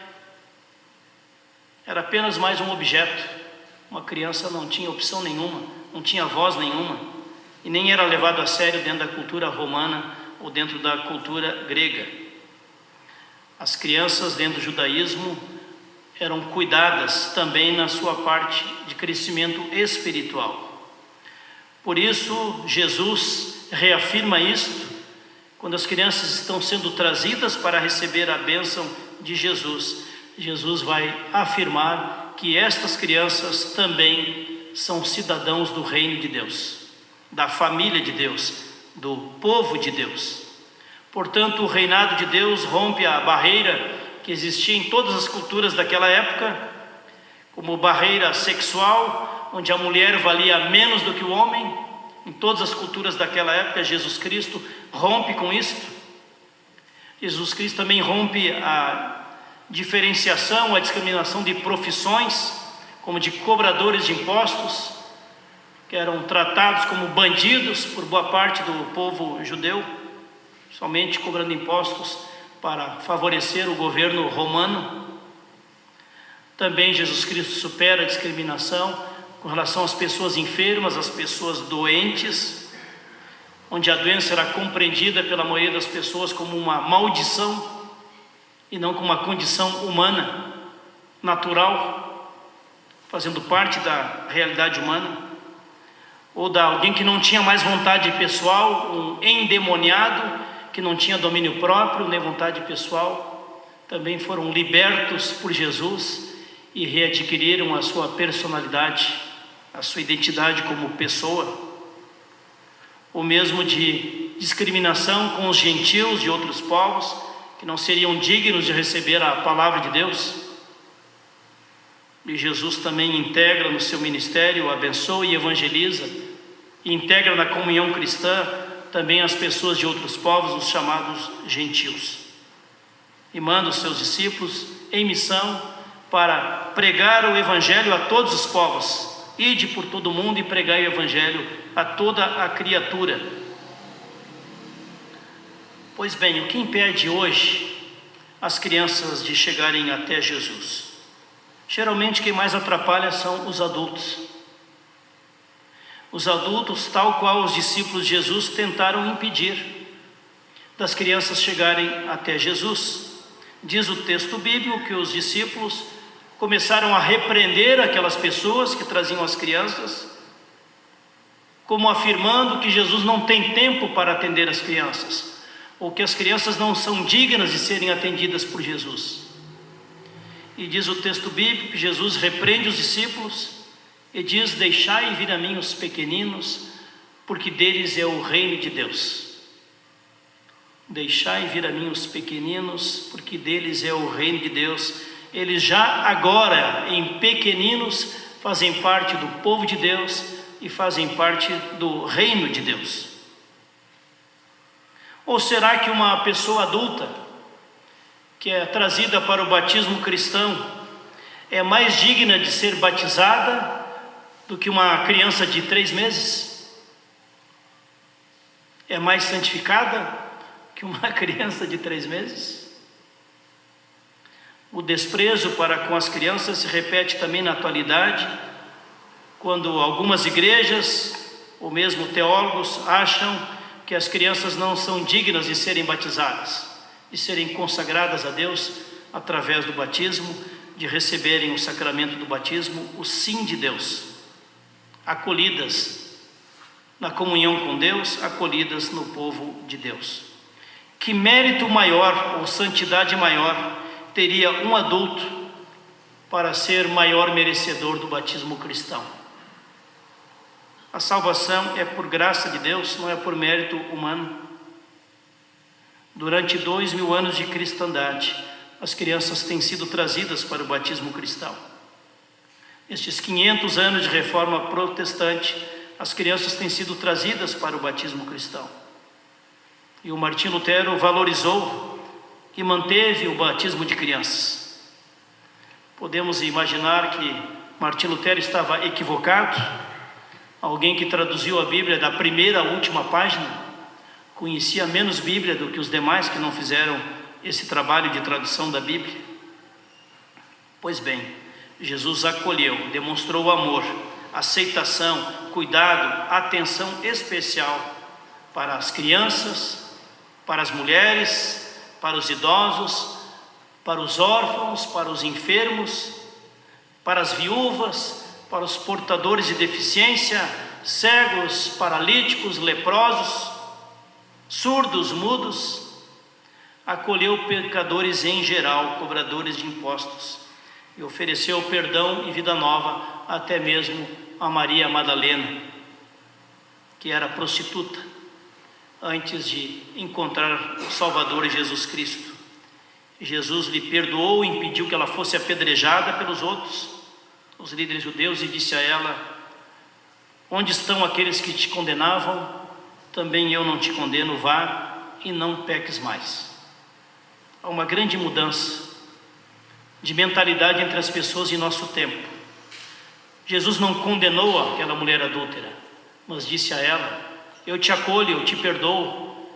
Era apenas mais um objeto. Uma criança não tinha opção nenhuma, não tinha voz nenhuma, e nem era levado a sério dentro da cultura romana ou dentro da cultura grega. As crianças dentro do judaísmo eram cuidadas também na sua parte de crescimento espiritual. Por isso, Jesus reafirma isto quando as crianças estão sendo trazidas para receber a bênção de Jesus. Jesus vai afirmar que estas crianças também são cidadãos do reino de Deus, da família de Deus, do povo de Deus. Portanto, o reinado de Deus rompe a barreira que existia em todas as culturas daquela época, como barreira sexual, onde a mulher valia menos do que o homem. Em todas as culturas daquela época, Jesus Cristo rompe com isto. Jesus Cristo também rompe a diferenciação, a discriminação de profissões, como de cobradores de impostos, que eram tratados como bandidos por boa parte do povo judeu, somente cobrando impostos para favorecer o governo romano. Também Jesus Cristo supera a discriminação com relação às pessoas enfermas, às pessoas doentes, onde a doença era compreendida pela maioria das pessoas como uma maldição e não como uma condição humana, natural, fazendo parte da realidade humana. Ou de alguém que não tinha mais vontade pessoal, um endemoniado que não tinha domínio próprio nem vontade pessoal, também foram libertos por Jesus e readquiriram a sua personalidade, a sua identidade como pessoa. O mesmo de discriminação com os gentios de outros povos que não seriam dignos de receber a palavra de Deus. E Jesus também integra no seu ministério, abençoa e evangeliza, e integra na comunhão cristã também as pessoas de outros povos, os chamados gentios, e manda os seus discípulos em missão para pregar o evangelho a todos os povos. Ide por todo o mundo e pregai o evangelho a toda a criatura. Pois bem, o que impede hoje as crianças de chegarem até Jesus? Geralmente quem mais atrapalha são os adultos. Os adultos, tal qual os discípulos de Jesus, tentaram impedir das crianças chegarem até Jesus. Diz o texto bíblico que os discípulos começaram a repreender aquelas pessoas que traziam as crianças, como afirmando que Jesus não tem tempo para atender as crianças, ou que as crianças não são dignas de serem atendidas por Jesus. E diz o texto bíblico que Jesus repreende os discípulos e diz: deixai vir a mim os pequeninos, porque deles é o reino de Deus. Deixai vir a mim os pequeninos, porque deles é o reino de Deus. Eles já agora, em pequeninos, fazem parte do povo de Deus e fazem parte do reino de Deus. Ou será que uma pessoa adulta, que é trazida para o batismo cristão, é mais digna de ser batizada do que uma criança de 3 meses? É mais santificada que uma criança de 3 meses? O desprezo para com as crianças se repete também na atualidade, quando algumas igrejas, ou mesmo teólogos, acham que as crianças não são dignas de serem batizadas, de serem consagradas a Deus através do batismo, de receberem o sacramento do batismo, o sim de Deus, acolhidas na comunhão com Deus, acolhidas no povo de Deus. Que mérito maior ou santidade maior teria um adulto para ser maior merecedor do batismo cristão? A salvação é por graça de Deus, não é por mérito humano. Durante 2000 anos de cristandade, as crianças têm sido trazidas para o batismo cristão. Estes 500 anos de reforma protestante as crianças têm sido trazidas para o batismo cristão. E o Martim Lutero valorizou e manteve o batismo de crianças. Podemos imaginar que Martim Lutero estava equivocado. Alguém que traduziu a Bíblia da primeira à última página conhecia menos Bíblia do que os demais que não fizeram esse trabalho de tradução da Bíblia. Pois bem, Jesus acolheu, demonstrou amor, aceitação, cuidado, atenção especial para as crianças, para as mulheres, para os idosos, para os órfãos, para os enfermos, para as viúvas, para os portadores de deficiência, cegos, paralíticos, leprosos, surdos, mudos. Acolheu pecadores em geral, cobradores de impostos, e ofereceu perdão e vida nova até mesmo a Maria Madalena, que era prostituta antes de encontrar o Salvador Jesus Cristo. Jesus lhe perdoou e impediu que ela fosse apedrejada pelos outros, os líderes judeus, e disse a ela: onde estão aqueles que te condenavam? Também eu não te condeno, vá e não peques mais. Há uma grande mudança de mentalidade entre as pessoas em nosso tempo. Jesus não condenou aquela mulher adúltera, mas disse a ela: eu te acolho, eu te perdoo,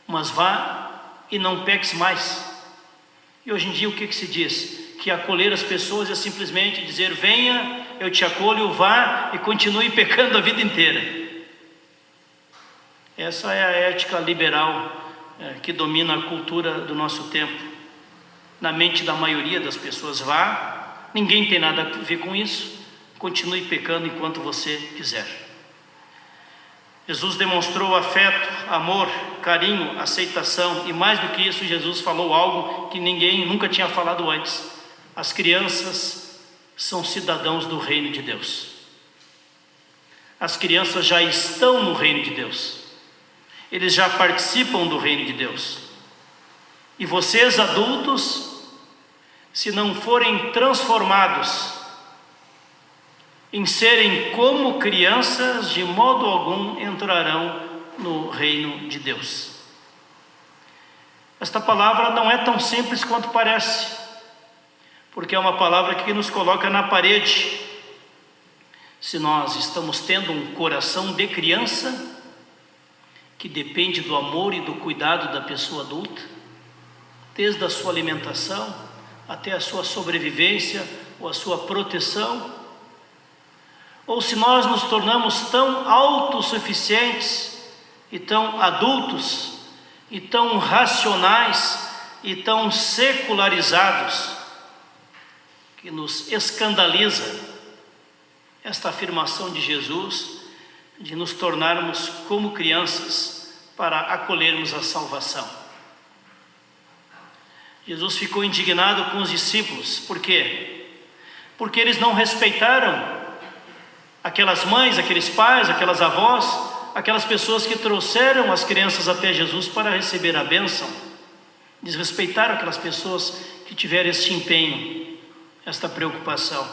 mas vá e não peques mais. E hoje em dia o que se diz? Que acolher as pessoas é simplesmente dizer: venha, eu te acolho, vá e continue pecando a vida inteira. Essa é a ética liberal que domina a cultura do nosso tempo. Na mente da maioria das pessoas: vá, ninguém tem nada a ver com isso, continue pecando enquanto você quiser. Jesus demonstrou afeto, amor, carinho, aceitação, e mais do que isso, Jesus falou algo que ninguém nunca tinha falado antes: as crianças são cidadãos do reino de Deus. As crianças já estão no reino de Deus, eles já participam do reino de Deus. E vocês, adultos, se não forem transformados em serem como crianças, de modo algum entrarão no reino de Deus. Esta palavra não é tão simples quanto parece, porque é uma palavra que nos coloca na parede. Se nós estamos tendo um coração de criança, que depende do amor e do cuidado da pessoa adulta, desde a sua alimentação até a sua sobrevivência ou a sua proteção, ou se nós nos tornamos tão autossuficientes e tão adultos e tão racionais e tão secularizados que nos escandaliza esta afirmação de Jesus de nos tornarmos como crianças para acolhermos a salvação. Jesus ficou indignado com os discípulos. Por quê? Porque eles não respeitaram aquelas mães, aqueles pais, aquelas avós, aquelas pessoas que trouxeram as crianças até Jesus para receber a bênção. Desrespeitaram aquelas pessoas que tiveram este empenho, esta preocupação.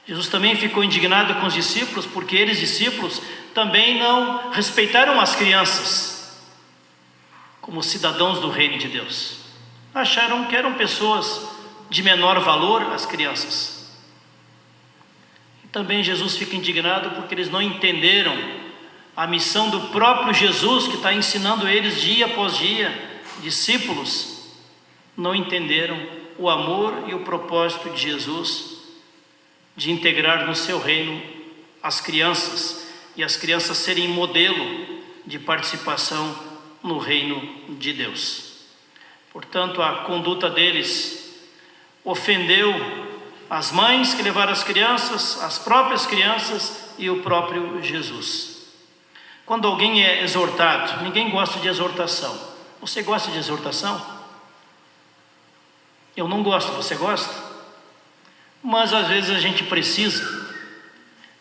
Jesus também ficou indignado com os discípulos, porque eles, discípulos, também não respeitaram as crianças como cidadãos do reino de Deus. Acharam que eram pessoas de menor valor, as crianças. E também Jesus fica indignado porque eles não entenderam a missão do próprio Jesus, que está ensinando eles dia após dia. Discípulos não entenderam o amor e o propósito de Jesus de integrar no seu reino as crianças, e as crianças serem modelo de participação no reino de Deus. Portanto, a conduta deles ofendeu as mães que levaram as crianças, as próprias crianças e o próprio Jesus. Quando alguém é exortado, ninguém gosta de exortação. Você gosta de exortação? Eu não gosto, você gosta? Mas às vezes a gente precisa.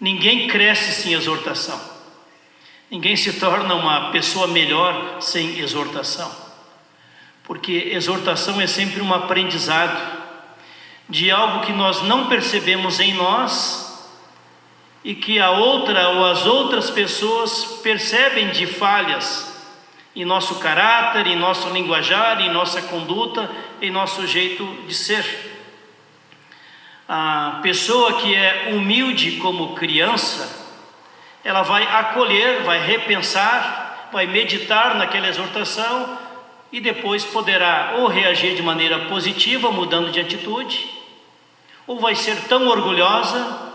Ninguém cresce sem exortação. Ninguém se torna uma pessoa melhor sem exortação. Porque exortação é sempre um aprendizado de algo que nós não percebemos em nós e que a outra ou as outras pessoas percebem de falhas em nosso caráter, em nosso linguajar, em nossa conduta, em nosso jeito de ser. A pessoa que é humilde como criança, ela vai acolher, vai repensar, vai meditar naquela exortação e depois poderá ou reagir de maneira positiva, mudando de atitude, ou vai ser tão orgulhosa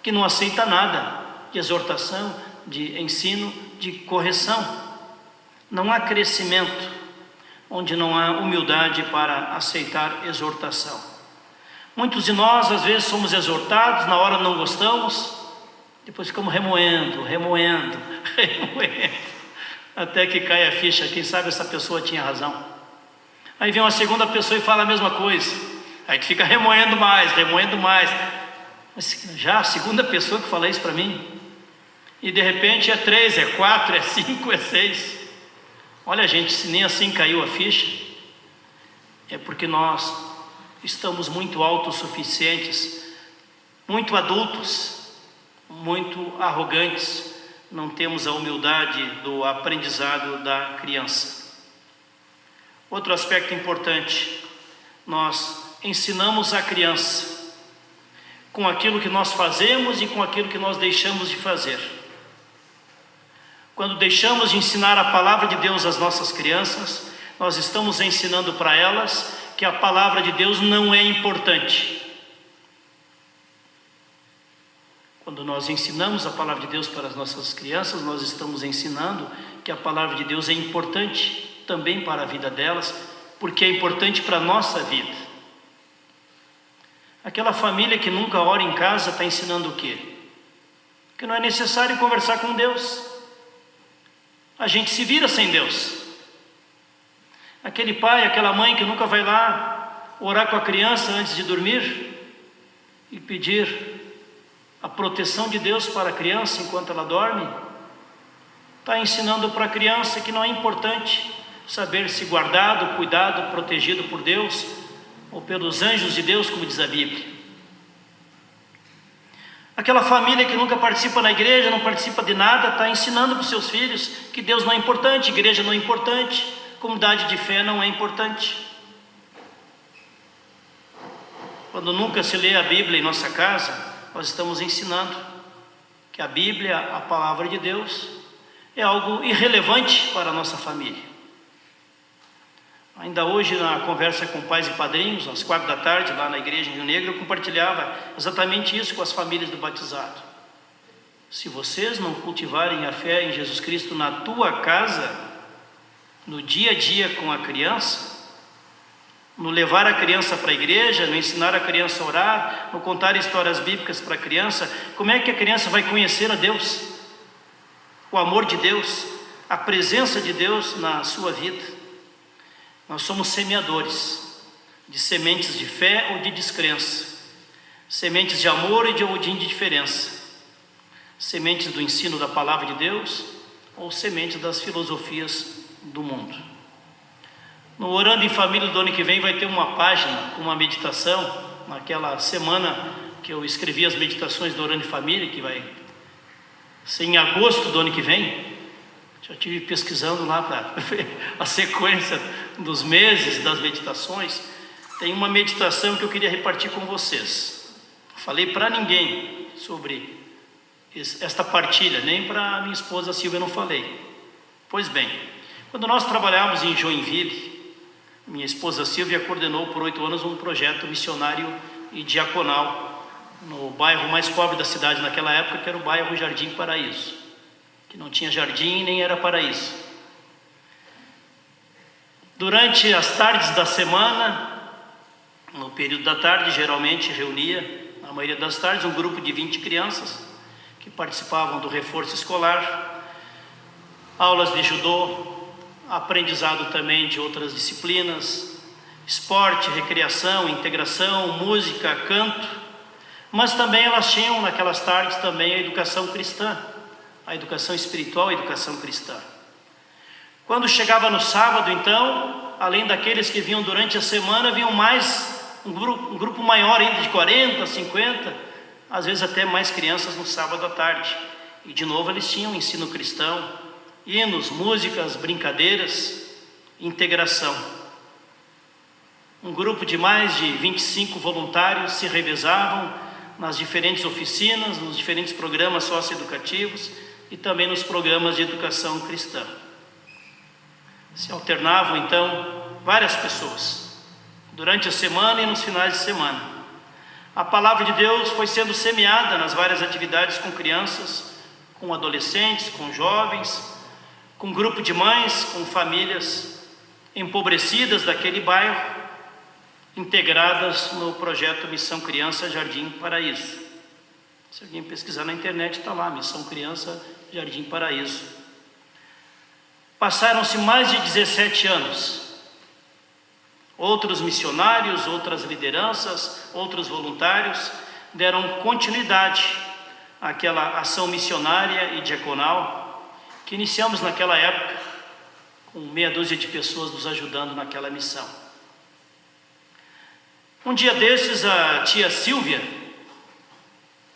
que não aceita nada de exortação, de ensino, de correção. Não há crescimento onde não há humildade para aceitar exortação. Muitos de nós às vezes somos exortados, na hora não gostamos, depois ficamos remoendo, até que cai a ficha, quem sabe essa pessoa tinha razão. Aí vem uma segunda pessoa e fala a mesma coisa, aí tu fica remoendo mais, mas já a segunda pessoa que fala isso para mim, e de repente é 3, é 4, é 5, é 6. Olha, gente, se nem assim caiu a ficha, é porque nós estamos muito autossuficientes, muito adultos, muito arrogantes, não temos a humildade do aprendizado da criança. Outro aspecto importante, nós ensinamos a criança com aquilo que nós fazemos e com aquilo que nós deixamos de fazer. Quando deixamos de ensinar a palavra de Deus às nossas crianças, nós estamos ensinando para elas que a palavra de Deus não é importante. Quando nós ensinamos a palavra de Deus para as nossas crianças, nós estamos ensinando que a palavra de Deus é importante também para a vida delas, porque é importante para a nossa vida. Aquela família que nunca ora em casa está ensinando o quê? Que não é necessário conversar com Deus. A gente se vira sem Deus. Aquele pai, aquela mãe que nunca vai lá orar com a criança antes de dormir e pedir a proteção de Deus para a criança enquanto ela dorme, está ensinando para a criança que não é importante saber se guardado, cuidado, protegido por Deus ou pelos anjos de Deus, como diz a Bíblia. Aquela família que nunca participa na igreja, não participa de nada, está ensinando para os seus filhos que Deus não é importante, igreja não é importante, comunidade de fé não é importante. Quando nunca se lê a Bíblia em nossa casa, nós estamos ensinando que a Bíblia, a palavra de Deus, é algo irrelevante para a nossa família. Ainda hoje, na conversa com pais e padrinhos, às 4 da tarde, lá na igreja em Rio Negro, eu compartilhava exatamente isso com as famílias do batizado. Se vocês não cultivarem a fé em Jesus Cristo na tua casa, no dia a dia com a criança, no levar a criança para a igreja, no ensinar a criança a orar, no contar histórias bíblicas para a criança, como é que a criança vai conhecer a Deus? O amor de Deus, a presença de Deus na sua vida. Nós somos semeadores de sementes de fé ou de descrença, sementes de amor ou de indiferença, sementes do ensino da palavra de Deus ou sementes das filosofias do mundo. No Orando em Família do ano que vem vai ter uma página com uma meditação, naquela semana que eu escrevi as meditações do Orando em Família, que vai ser em agosto do ano que vem. Já estive pesquisando lá para a sequência dos meses das meditações. Tem uma meditação que eu queria repartir com vocês. Falei para ninguém sobre esta partilha, nem para minha esposa Silvia não falei. Pois bem, quando nós trabalhávamos em Joinville, minha esposa Silvia coordenou por 8 anos um projeto missionário e diaconal no bairro mais pobre da cidade naquela época, que era o bairro Jardim Paraíso, que não tinha jardim nem era paraíso. Durante as tardes da semana, no período da tarde, geralmente reunia, na maioria das tardes, um grupo de 20 crianças que participavam do reforço escolar, aulas de judô, aprendizado também de outras disciplinas, esporte, recreação, integração, música, canto, mas também elas tinham naquelas tardes também a educação cristã, a educação espiritual, a educação cristã. Quando chegava no sábado, então, além daqueles que vinham durante a semana, vinham mais um grupo maior ainda de 40, 50, às vezes até mais crianças no sábado à tarde. E de novo eles tinham ensino cristão, hinos, músicas, brincadeiras, integração. Um grupo de mais de 25 voluntários se revezavam nas diferentes oficinas, nos diferentes programas socioeducativos e também nos programas de educação cristã. Se alternavam então várias pessoas durante a semana e nos finais de semana. A palavra de Deus foi sendo semeada nas várias atividades com crianças, com adolescentes, com jovens, com grupo de mães, com famílias empobrecidas daquele bairro, integradas no projeto Missão Criança Jardim Paraíso. Se alguém pesquisar na internet, está lá, Missão Criança Jardim Paraíso. Passaram-se mais de 17 anos. Outros missionários, outras lideranças, outros voluntários deram continuidade àquela ação missionária e diaconal que iniciamos naquela época, com meia dúzia de pessoas nos ajudando naquela missão. Um dia desses, a tia Silvia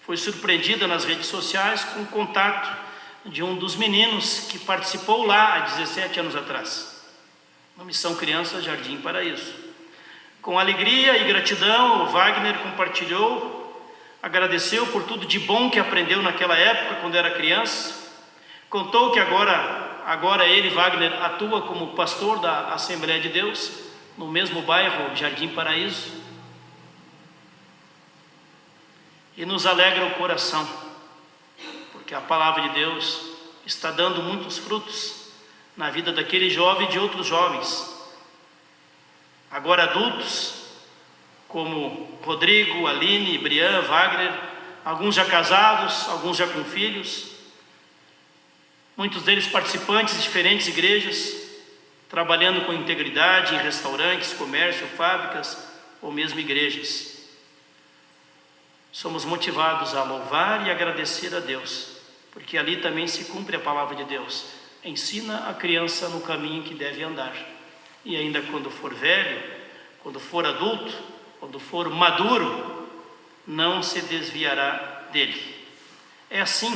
foi surpreendida nas redes sociais com o contato de um dos meninos que participou lá há 17 anos atrás, na Missão Criança Jardim Paraíso. Com alegria e gratidão, o Wagner compartilhou, agradeceu por tudo de bom que aprendeu naquela época, quando era criança. Contou que agora ele, Wagner, atua como pastor da Assembleia de Deus, no mesmo bairro, Jardim Paraíso. E nos alegra o coração, porque a palavra de Deus está dando muitos frutos na vida daquele jovem e de outros jovens, agora adultos, como Rodrigo, Aline, Brian, Wagner, alguns já casados, alguns já com filhos, muitos deles participantes de diferentes igrejas, trabalhando com integridade em restaurantes, comércio, fábricas ou mesmo igrejas. Somos motivados a louvar e agradecer a Deus, porque ali também se cumpre a palavra de Deus. Ensina a criança no caminho que deve andar. E ainda quando for velho, quando for adulto, quando for maduro, não se desviará dele. É assim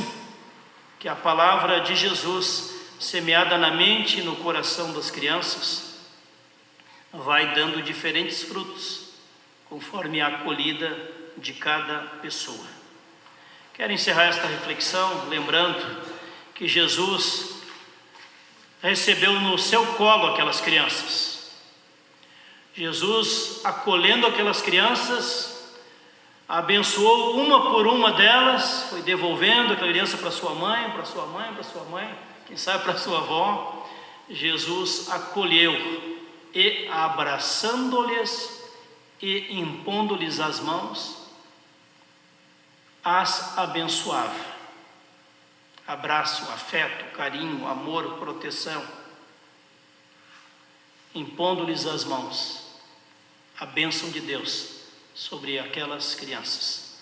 que a palavra de Jesus, semeada na mente e no coração das crianças, vai dando diferentes frutos, conforme a acolhida de cada pessoa. Quero encerrar esta reflexão lembrando que Jesus recebeu no seu colo aquelas crianças. Jesus, acolhendo aquelas crianças, abençoou uma por uma delas, foi devolvendo a criança para sua mãe, para sua mãe, para sua mãe, quem sabe para sua avó. Jesus acolheu e, abraçando-lhes e impondo-lhes as mãos, as abençoava. Abraço, afeto, carinho, amor, proteção. Impondo-lhes as mãos, a bênção de Deus sobre aquelas crianças.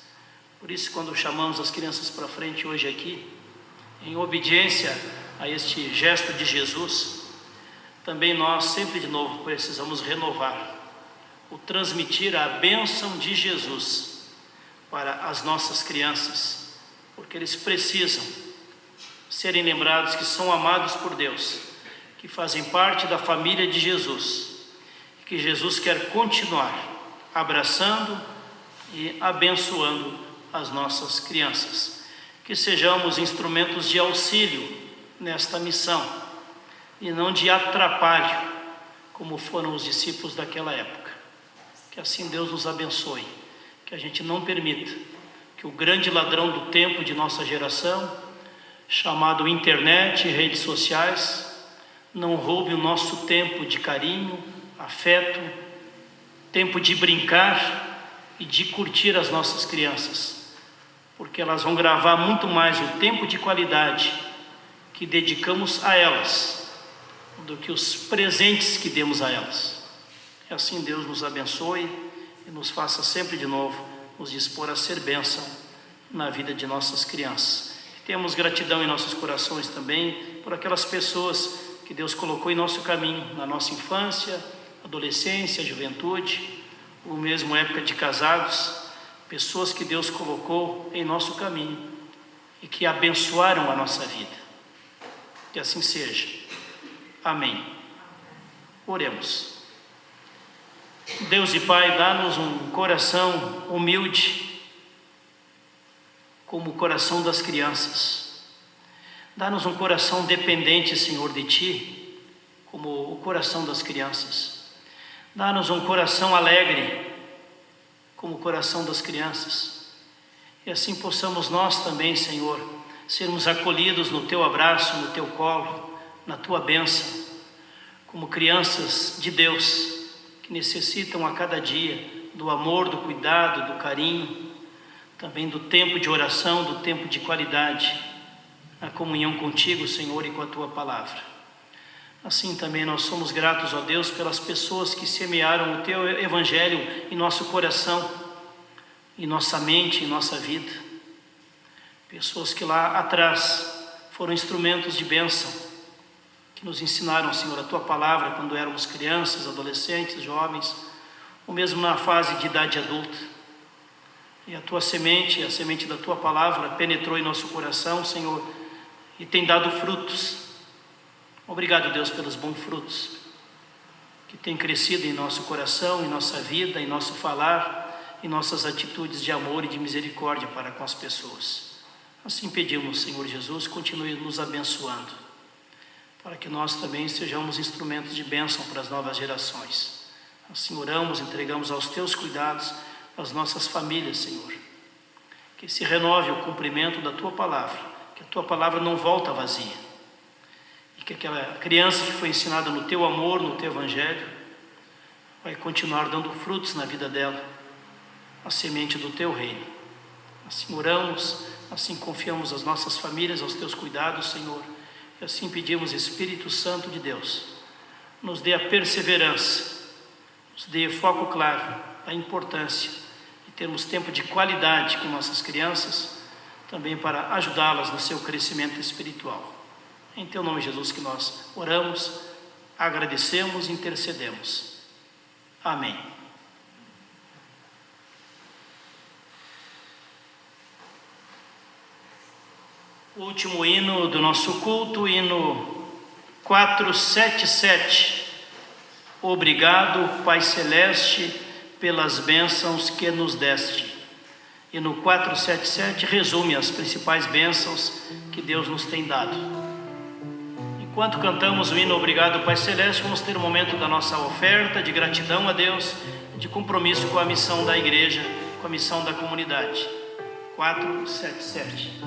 Por isso, quando chamamos as crianças para frente hoje aqui, em obediência a este gesto de Jesus, também nós sempre de novo precisamos renovar o transmitir a bênção de Jesus para as nossas crianças, porque eles precisam serem lembrados que são amados por Deus, que fazem parte da família de Jesus, que Jesus quer continuar abraçando e abençoando as nossas crianças, que sejamos instrumentos de auxílio nesta missão e não de atrapalho, como foram os discípulos daquela época. Que assim Deus nos abençoe, que a gente não permita que o grande ladrão do tempo de nossa geração, chamado internet e redes sociais, não roube o nosso tempo de carinho, afeto, tempo de brincar e de curtir as nossas crianças, porque elas vão gravar muito mais o tempo de qualidade que dedicamos a elas do que os presentes que demos a elas. Que assim Deus nos abençoe e nos faça sempre de novo nos dispor a ser bênção na vida de nossas crianças. Que temos gratidão em nossos corações também por aquelas pessoas que Deus colocou em nosso caminho, na nossa infância, adolescência, juventude, ou mesmo época de casados, pessoas que Deus colocou em nosso caminho e que abençoaram a nossa vida. Que assim seja. Amém. Oremos. Deus e Pai, dá-nos um coração humilde, como o coração das crianças. Dá-nos um coração dependente, Senhor, de Ti, como o coração das crianças. Dá-nos um coração alegre, como o coração das crianças. E assim possamos nós também, Senhor, sermos acolhidos no Teu abraço, no Teu colo, na Tua bênção, como crianças de Deus, que necessitam a cada dia do amor, do cuidado, do carinho, também do tempo de oração, do tempo de qualidade, na comunhão contigo, Senhor, e com a Tua palavra. Assim também nós somos gratos, ó Deus, pelas pessoas que semearam o Teu Evangelho em nosso coração, em nossa mente, em nossa vida. Pessoas que lá atrás foram instrumentos de bênção, que nos ensinaram, Senhor, a Tua palavra quando éramos crianças, adolescentes, jovens, ou mesmo na fase de idade adulta. E a Tua semente, a semente da Tua palavra, penetrou em nosso coração, Senhor, e tem dado frutos. Obrigado, Deus, pelos bons frutos que têm crescido em nosso coração, em nossa vida, em nosso falar, em nossas atitudes de amor e de misericórdia para com as pessoas. Assim pedimos, Senhor Jesus, continue nos abençoando, para que nós também sejamos instrumentos de bênção para as novas gerações. Assim oramos, entregamos aos Teus cuidados as nossas famílias, Senhor. Que se renove o cumprimento da Tua palavra, que a Tua palavra não volta vazia. E que aquela criança que foi ensinada no Teu amor, no Teu Evangelho, vai continuar dando frutos na vida dela, a semente do Teu reino. Assim oramos, assim confiamos as nossas famílias aos Teus cuidados, Senhor. E assim pedimos, Espírito Santo de Deus, nos dê a perseverança, nos dê foco claro da importância de termos tempo de qualidade com nossas crianças, também para ajudá-las no seu crescimento espiritual. Em Teu nome, Jesus, que nós oramos, agradecemos e intercedemos. Amém. O último hino do nosso culto, hino 477. Obrigado, Pai Celeste, pelas bênçãos que nos deste. Hino 477 resume as principais bênçãos que Deus nos tem dado. Enquanto cantamos o hino Obrigado, Pai Celeste, vamos ter um momento da nossa oferta, de gratidão a Deus, de compromisso com a missão da igreja, com a missão da comunidade. 477.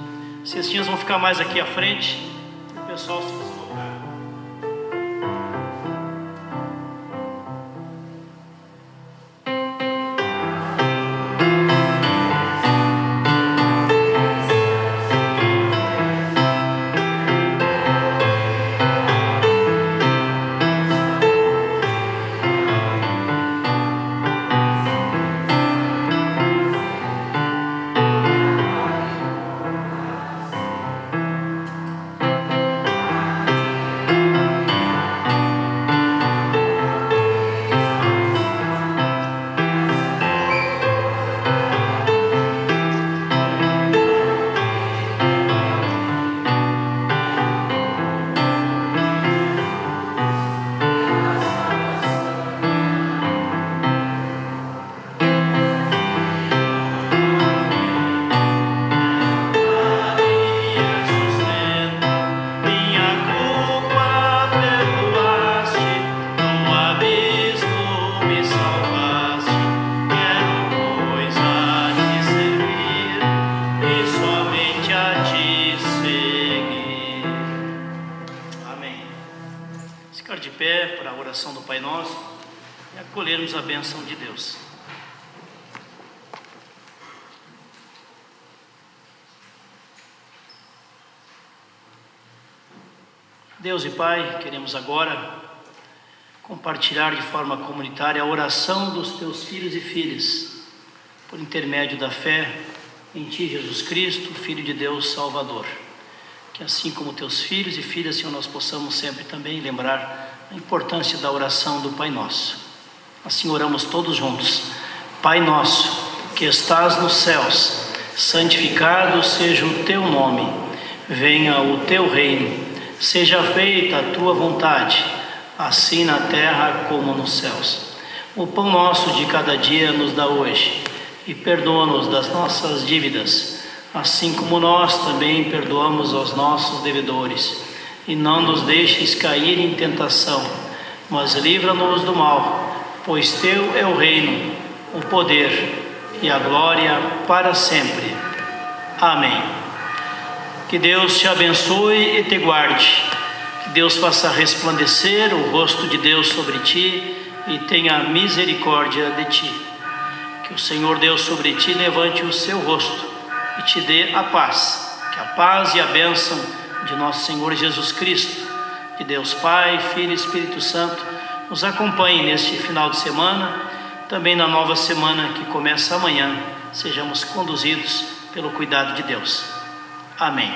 Cestinhas vão ficar mais aqui à frente, o pessoal se deslocar. Acolhermos a bênção de Deus. Deus e Pai, queremos agora compartilhar de forma comunitária a oração dos Teus filhos e filhas, por intermédio da fé em Ti, Jesus Cristo, Filho de Deus, Salvador. Que assim como Teus filhos e filhas, Senhor, nós possamos sempre também lembrar a importância da oração do Pai Nosso. Assim oramos todos juntos. Pai nosso, que estás nos céus, santificado seja o teu nome. Venha o teu reino. Seja feita a tua vontade, assim na terra como nos céus. O pão nosso de cada dia nos dá hoje, e perdoa-nos das nossas dívidas, assim como nós também perdoamos aos nossos devedores. E não nos deixes cair em tentação, mas livra-nos do mal, pois teu é o reino, o poder e a glória para sempre. Amém. Que Deus te abençoe e te guarde. Que Deus faça resplandecer o rosto de Deus sobre ti e tenha misericórdia de ti. Que o Senhor Deus sobre ti levante o seu rosto e te dê a paz. Que a paz e a bênção de nosso Senhor Jesus Cristo, de Deus Pai, Filho e Espírito Santo, nos acompanhe neste final de semana, também na nova semana que começa amanhã, sejamos conduzidos pelo cuidado de Deus. Amém.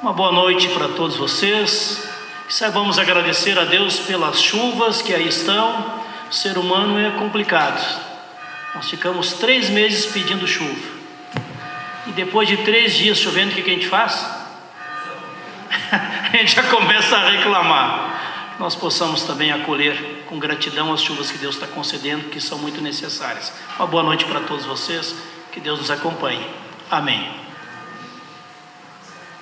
Uma boa noite para todos vocês, que saibamos agradecer a Deus pelas chuvas que aí estão. O ser humano é complicado, nós ficamos 3 meses pedindo chuva, e depois de 3 dias chovendo, o que a gente faz? A gente já começa a reclamar. Nós possamos também acolher com gratidão as chuvas que Deus está concedendo, que são muito necessárias. Uma boa noite para todos vocês, que Deus nos acompanhe. Amém.